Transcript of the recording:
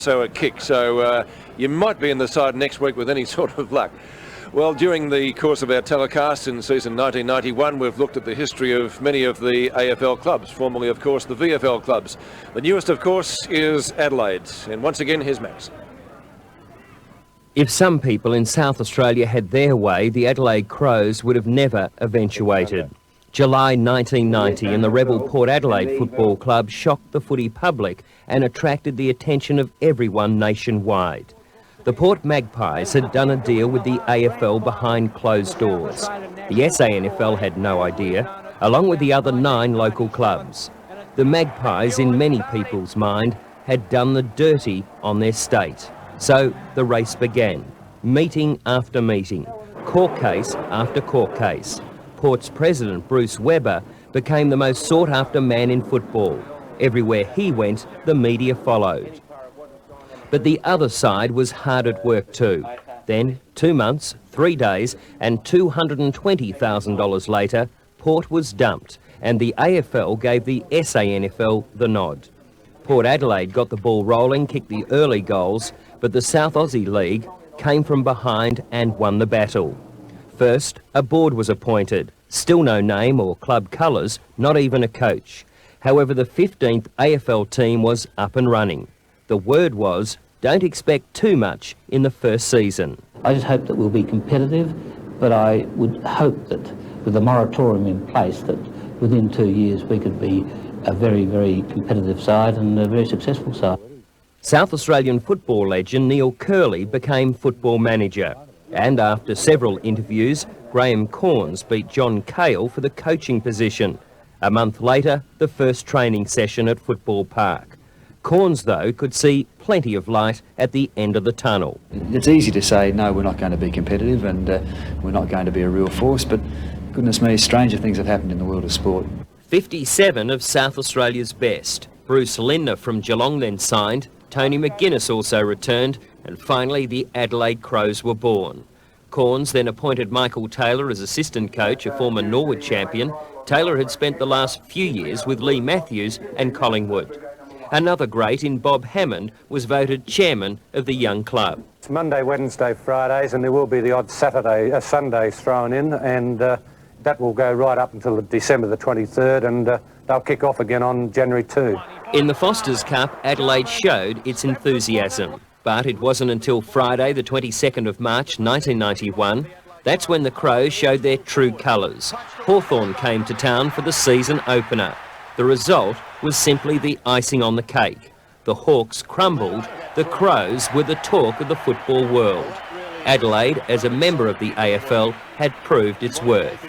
So a kick, so you might be in the side next week with any sort of luck. Well, during the course of our telecast in season 1991, we've looked at the history of many of the AFL clubs, formerly, of course, the VFL clubs. The newest, of course, is Adelaide. And once again, here's Max. If some people in South Australia had their way, the Adelaide Crows would have never eventuated. July 1990 and the rebel Port Adelaide Football Club shocked the footy public and attracted the attention of everyone nationwide. The Port Magpies had done a deal with the AFL behind closed doors. The SANFL had no idea, along with the other 9 local clubs. The Magpies, in many people's mind, had done the dirty on their state. So the race began, meeting after meeting, court case after court case. Port's president, Bruce Webber, became the most sought-after man in football. Everywhere he went, the media followed. But the other side was hard at work too. Then, 2 months, 3 days, and $220,000 later, Port was dumped, and the AFL gave the SANFL the nod. Port Adelaide got the ball rolling, kicked the early goals, but the South Aussie League came from behind and won the battle. First, a board was appointed. Still no name or club colours, not even a coach. However, the 15th AFL team was up and running. The word was, don't expect too much in the first season. I just hope that we'll be competitive, but I would hope that with the moratorium in place that within 2 years we could be a very, very competitive side and a very successful side. South Australian football legend Neil Curley became football manager. And after several interviews, Graham Corns beat John Cahill for the coaching position. A month later, the first training session at Football Park. Corns, though, could see plenty of light at the end of the tunnel. It's easy to say, no, we're not going to be competitive and we're not going to be a real force, but goodness me, stranger things have happened in the world of sport. 57 of South Australia's best. Bruce Lindner from Geelong then signed, Tony McGuinness also returned, and finally the Adelaide Crows were born. Corns then appointed Michael Taylor as assistant coach, a former Norwood champion. Taylor had spent the last few years with Lee Matthews and Collingwood. Another great in Bob Hammond was voted chairman of the young club. It's Monday, Wednesday, Fridays, and there will be the odd Sundays thrown in, and that will go right up until December the 23rd, and they'll kick off again on January 2. In the Foster's Cup, Adelaide showed its enthusiasm. But it wasn't until Friday, the 22nd of March 1991, that's when the Crows showed their true colours. Hawthorn came to town for the season opener. The result was simply the icing on the cake. The Hawks crumbled, the Crows were the talk of the football world. Adelaide, as a member of the AFL, had proved its worth.